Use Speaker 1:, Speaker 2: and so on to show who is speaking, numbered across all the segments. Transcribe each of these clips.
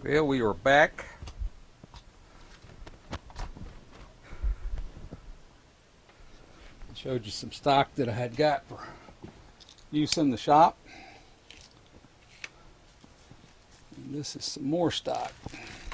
Speaker 1: Well, we are back. Showed you some stock that I had got for use in the shop. And this is some more stock.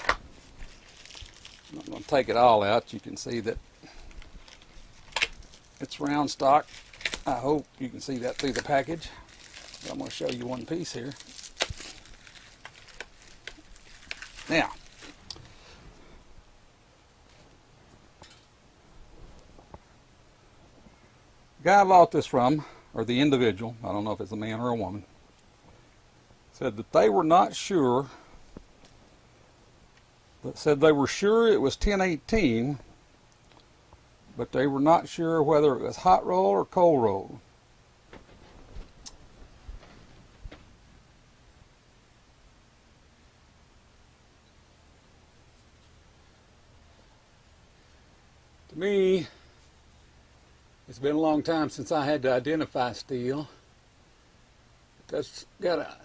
Speaker 1: I'm not going to take it all out. You can see that it's round stock. I hope you can see that through the package. But I'm going to show you one piece here. Now, the guy I bought this from, or the individual, I don't know if it's a man or a woman, said that they were not sure, but said they were sure it was 1018, but they were not sure whether it was hot roll or cold roll. To me, it's been a long time since I had to identify steel. That's got a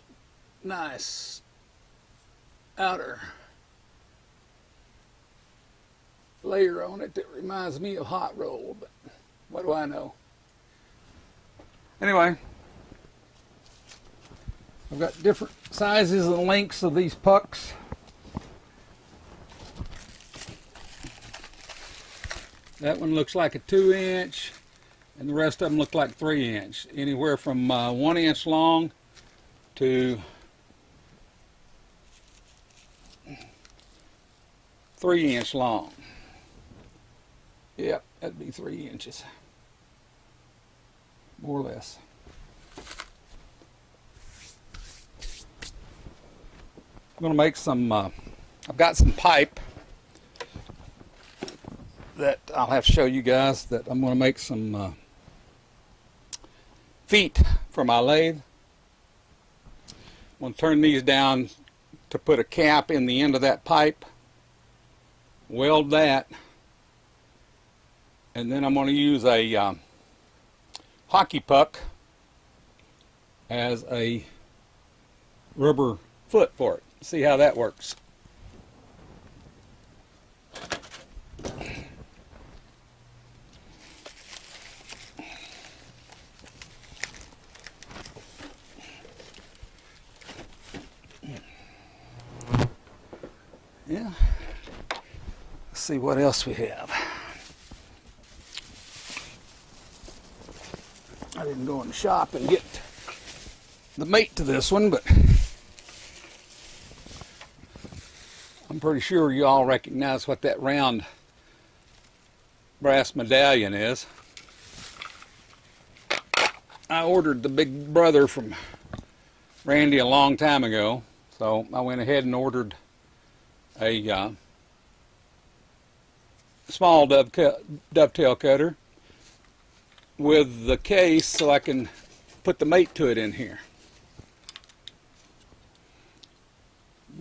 Speaker 1: nice outer layer on it that reminds me of hot roll, but what do I know? Anyway, I've got different sizes and lengths of these pucks. That one looks like a 2-inch, and the rest of them look like 3-inch. Anywhere from 1 inch long to 3-inch long. Yep, that'd be 3 inches, more or less. I'm going to make some, I've got some pipe that I'll have to show you guys, that I'm going to make some feet for my lathe. I'm going to turn these down to put a cap in the end of that pipe, weld that, and then I'm going to use a hockey puck as a rubber foot for it. See how that works. Yeah. Let's see what else we have. I didn't go in the shop and get the mate to this one, but I'm pretty sure you all recognize what that round brass medallion is. I ordered the big brother from Randy a long time ago, so I went ahead and ordered a small dovetail cutter with the case so I can put the mate to it in here.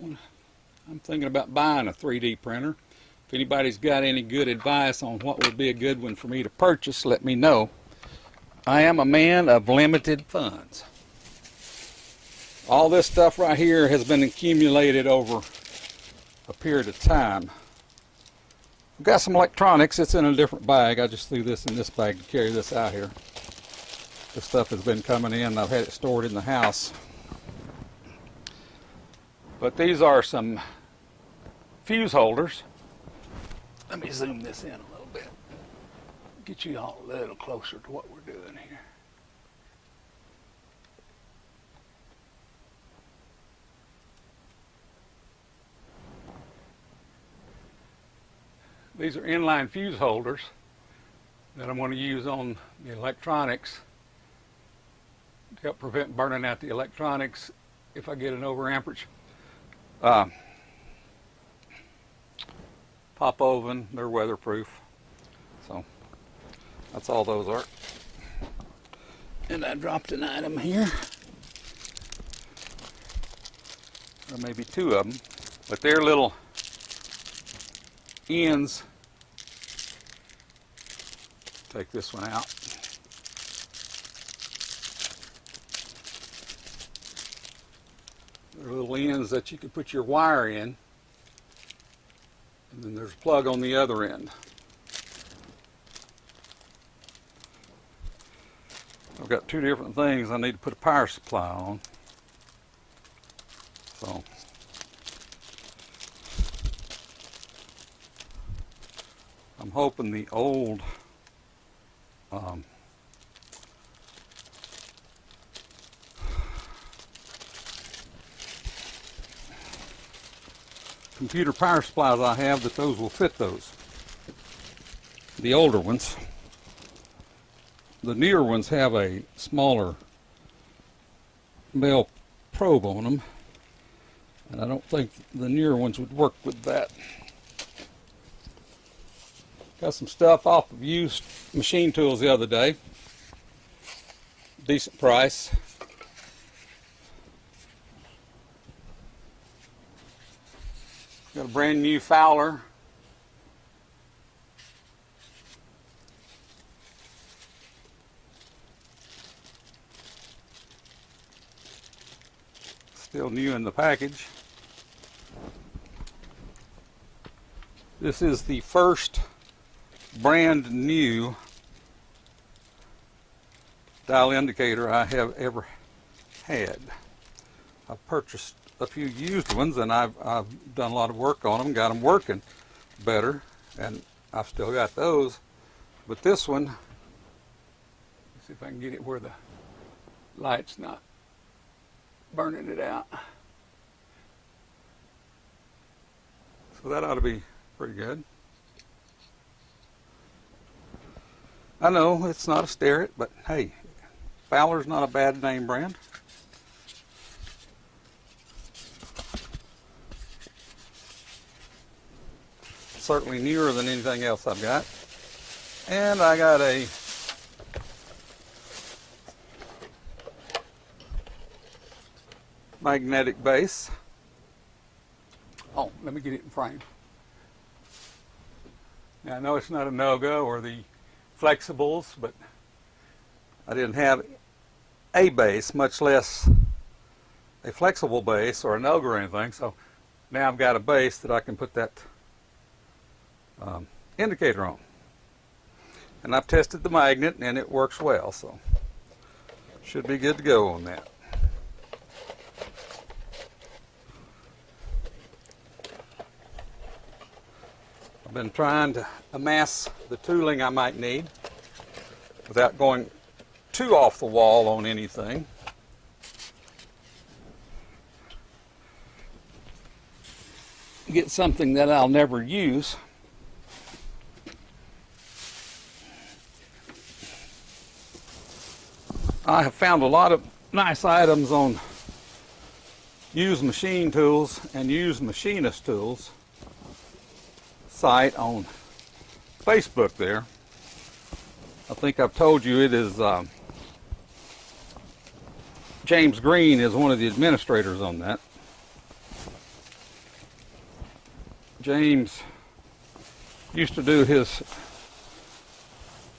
Speaker 1: I'm thinking about buying a 3D printer. If anybody's got any good advice on what would be a good one for me to purchase, let me know. I am a man of limited funds. All this stuff right here has been accumulated over a period of time. I've got some electronics. It's in a different bag. I just threw this in this bag to carry this out here. This stuff has been coming in. I've had it stored in the house. But these are some fuse holders. Let me zoom this in a little bit. Get you all a little closer to what we're doing here. These are inline fuse holders that I'm going to use on the electronics to help prevent burning out the electronics if I get an overamperage. Pop oven, they're weatherproof. So that's all those are. And I dropped an item here. Or maybe two of them. But they're little ends. Take this one out. There are little ends that you can put your wire in, and then there's a plug on the other end. I've got two different things I need to put a power supply on. So I'm hoping the old computer power supplies I have, that those will fit those. The older ones. The newer ones have a smaller male probe on them, and I don't think the newer ones would work with that. Got some stuff off of used machine tools the other day. Decent price. Got a brand new Fowler. Still new in the package. This is the first brand new dial indicator I have ever had. I've purchased a few used ones, and I've done a lot of work on them, got them working better, and I've still got those. But this one, let's see if I can get it where the light's not burning it out. So that ought to be pretty good. I know it's not a Starrett, but hey, Fowler's not a bad name brand. Certainly newer than anything else I've got. And I got a magnetic base. Oh, let me get it in frame. Now I know it's not a no-go or the flexibles, but I didn't have a base, much less a flexible base or a no-go or anything, so now I've got a base that I can put that indicator on. And I've tested the magnet and it works well, so should be good to go on that. I've been trying to amass the tooling I might need without going too off the wall on anything. Get something that I'll never use. I have found a lot of nice items on used machine tools and used machinist tools site on Facebook there. I think I've told you it is James Green is one of the administrators on that. James used to do his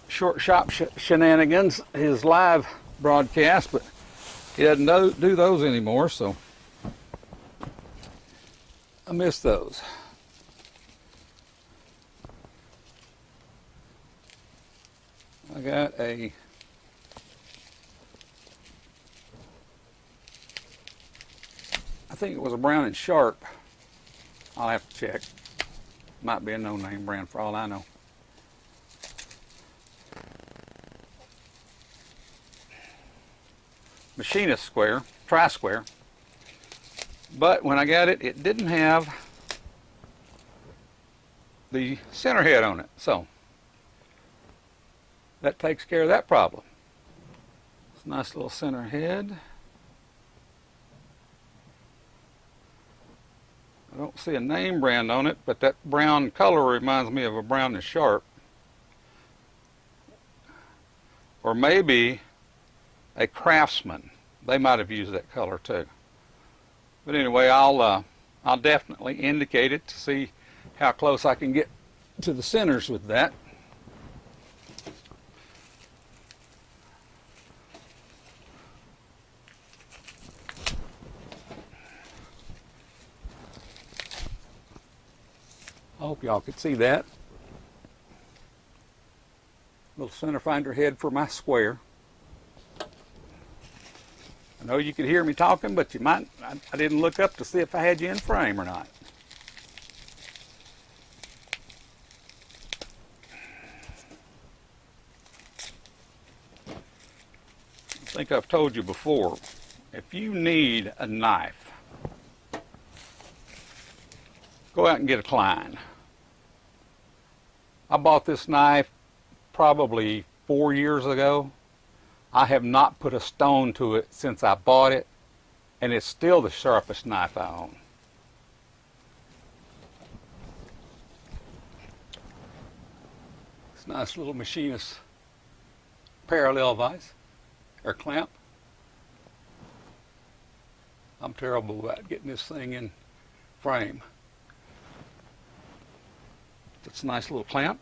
Speaker 1: short shop shenanigans, his live broadcast, but he doesn't do those anymore, so I miss those. I got I think it was a Brown and Sharp. I'll have to check. Might be a no-name brand for all I know. Machinist square, tri-square. But when I got it, it didn't have the center head on it. So that takes care of that problem. It's a nice little center head. I don't see a name brand on it, but that brown color reminds me of a Brown and Sharp. Or maybe a Craftsman. They might have used that color too. But anyway, I'll definitely indicate it to see how close I can get to the centers with that. hope y'all could see that. Little center finder head for my square. I know you could hear me talking, but you might, I didn't look up to see if I had you in frame or not. I think I've told you before, if you need a knife, go out and get a Klein. I bought this knife probably 4 years ago. I have not put a stone to it since I bought it, and it's still the sharpest knife I own. It's a nice little machinist parallel vise, or clamp. I'm terrible about getting this thing in frame. It's a nice little clamp.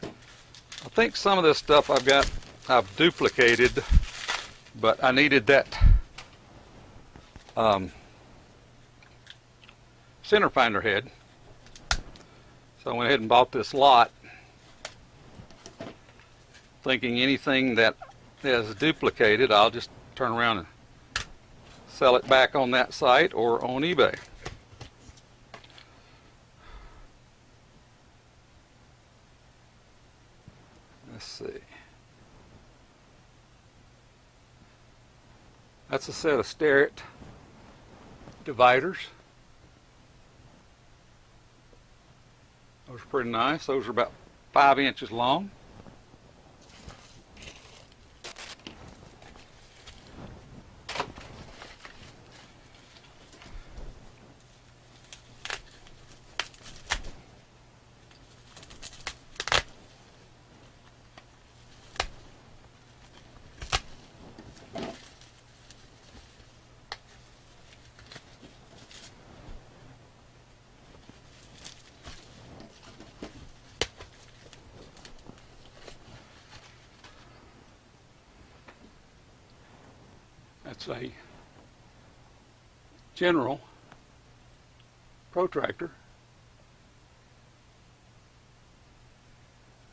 Speaker 1: I think some of this stuff I've duplicated, but I needed that center finder head, so I went ahead and bought this lot, thinking anything that is duplicated I'll just turn around and sell it back on that site or on eBay. Let's see. That's a set of Starrett dividers. Those are pretty nice. Those are about 5 inches long. That's a General protractor.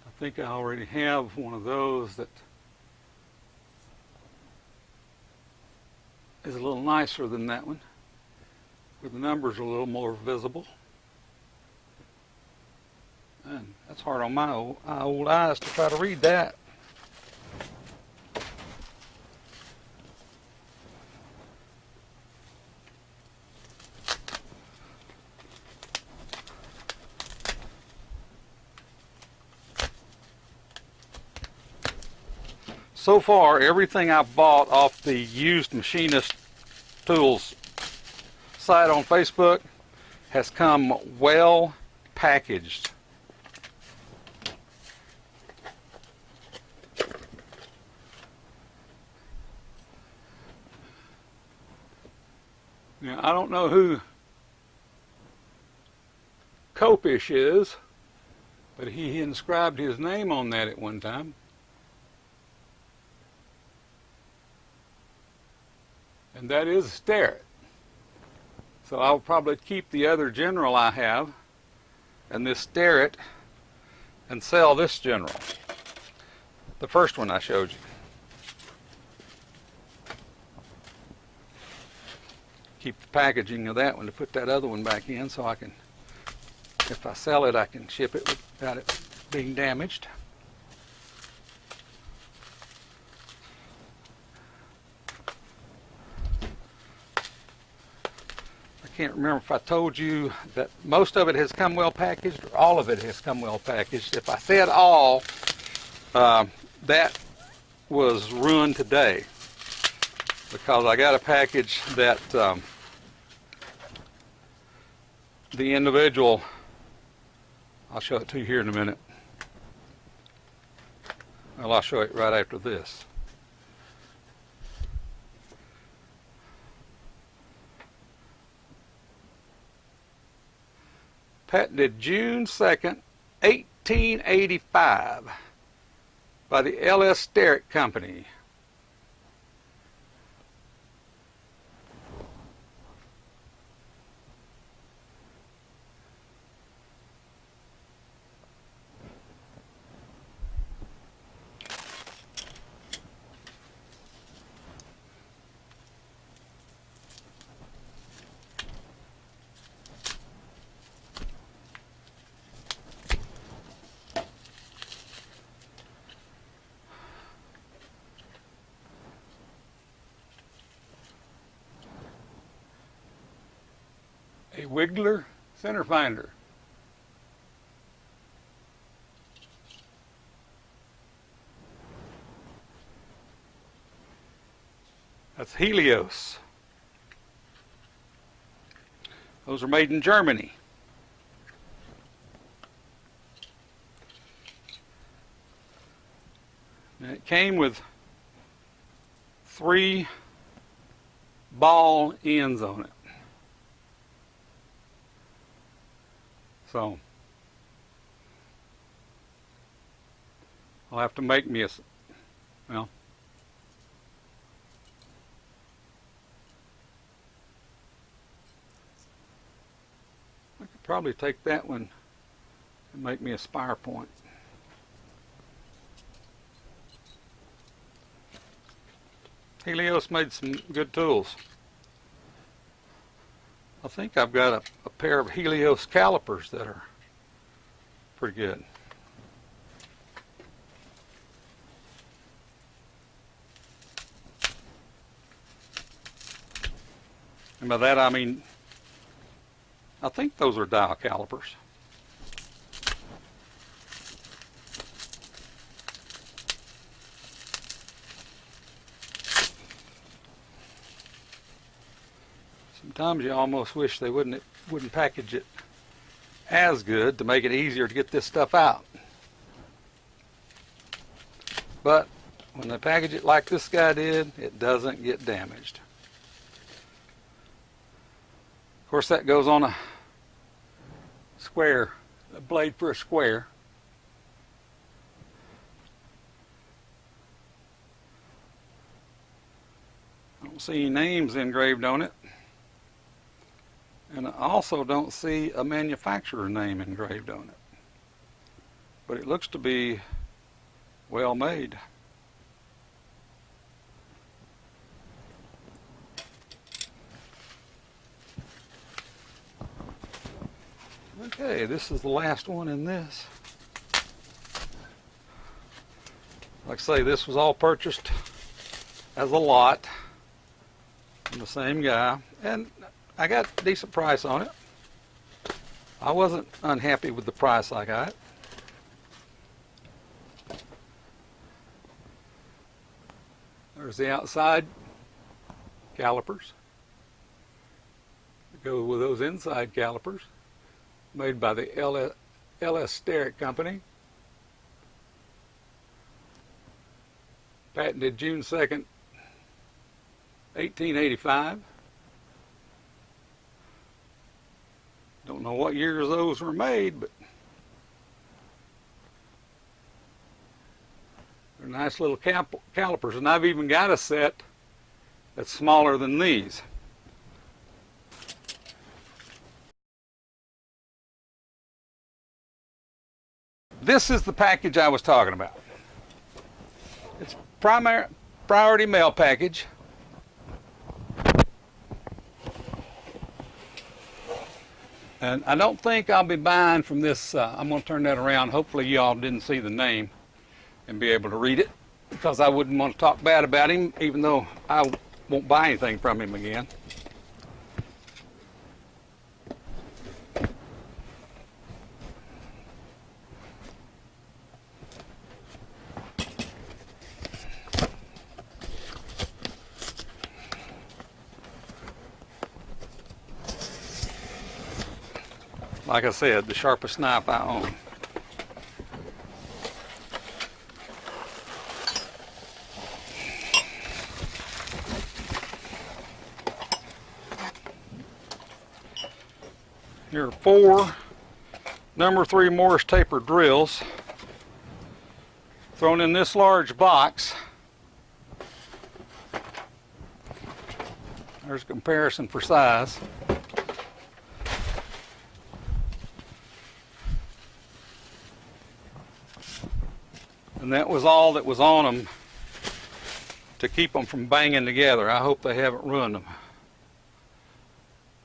Speaker 1: I think I already have one of those that is a little nicer than that one, where the numbers are a little more visible. And that's hard on my old eyes to try to read that. So far, everything I've bought off the Used Machinist Tools site on Facebook has come well packaged. Now, I don't know who Copish is, but he inscribed his name on that at one time. And that is a Starrett. So I'll probably keep the other General I have and this Starrett and sell this General, the first one I showed you. Keep the packaging of that one to put that other one back in, so I can, if I sell it, I can ship it without it being damaged. I can't remember if I told you that most of it has come well packaged or all of it has come well packaged. If I said all, that was ruined today, because I got a package that the individual, I'll show it to you here in a minute. Well, I'll show it right after this. Patented June 2nd, 1885 by the L.S. Starrett Company. A Wiggler center finder. That's Helios. Those are made in Germany. And it came with 3 ball ends on it. So I'll have to make me a, well, I could probably take that one and make me a spire point. Helios made some good tools. I think I've got a pair of Helios calipers that are pretty good. And by that I mean, I think those are dial calipers. Sometimes you almost wish they wouldn't package it as good to make it easier to get this stuff out. But when they package it like this guy did, it doesn't get damaged. Of course, that goes on a square, a blade for a square. I don't see any names engraved on it. And I also don't see a manufacturer name engraved on it. But it looks to be well made. Okay, this is the last one in this. Like I say, this was all purchased as a lot from the same guy. And I got a decent price on it. I wasn't unhappy with the price I got. There's the outside calipers that go with those inside calipers, made by the LS Steric Company. Patented June 2nd, 1885. Don't know what years those were made, but they're nice little calipers. And I've even got a set that's smaller than these. This is the package I was talking about. It's priority mail package. And I don't think I'll be buying from this. I'm going to turn that around. Hopefully you all didn't see the name and be able to read it, because I wouldn't want to talk bad about him, even though I won't buy anything from him again. Like I said, the sharpest knife I own. Here are 4 number 3 Morse taper drills thrown in this large box. There's a comparison for size. And that was all that was on them to keep them from banging together. I hope they haven't ruined them.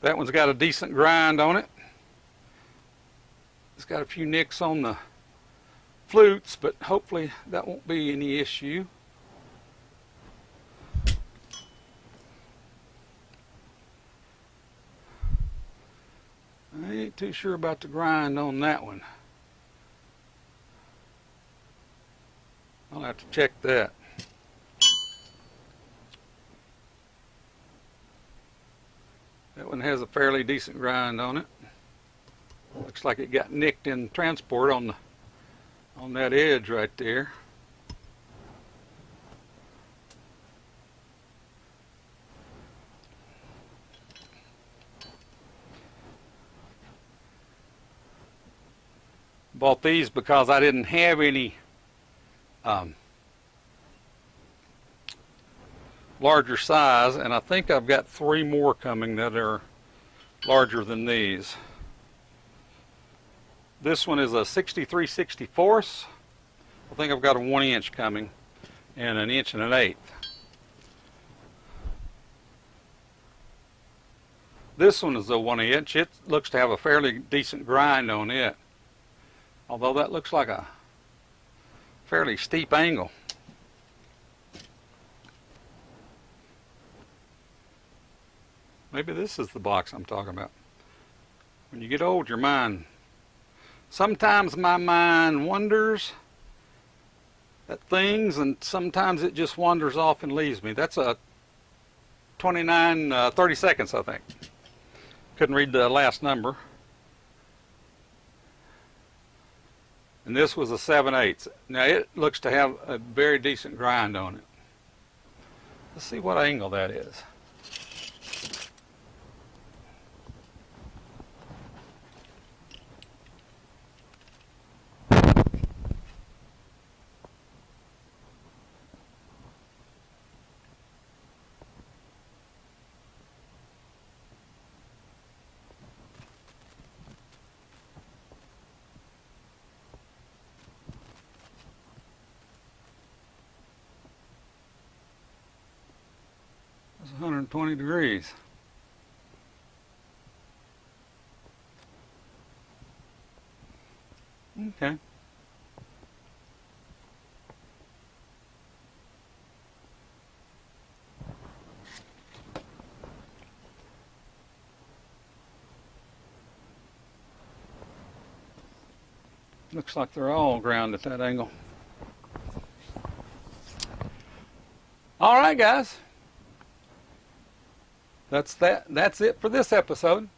Speaker 1: That one's got a decent grind on it. It's got a few nicks on the flutes, but hopefully that won't be any issue. Ain't too sure about the grind on that one. I'll have to check that. That one has a fairly decent grind on it. Looks like it got nicked in transport on that edge right there. Bought these because I didn't have any larger size, and I think I've got 3 more coming that are larger than these. This one is a 63/64. I think I've got a 1 inch coming and an 1 1/8 inches. This one is a 1 inch. It looks to have a fairly decent grind on it, although that looks like a fairly steep angle. Maybe this is the box I'm talking about. When you get old, your mind, sometimes my mind wanders at things, and sometimes it just wanders off and leaves me. That's a 30 seconds, I think. Couldn't read the last number. And this was a 7/8. Now it looks to have a very decent grind on it. Let's see what angle that is. It's 120 degrees. Okay. Looks like they're all ground at that angle. All right, guys. That's it for this episode.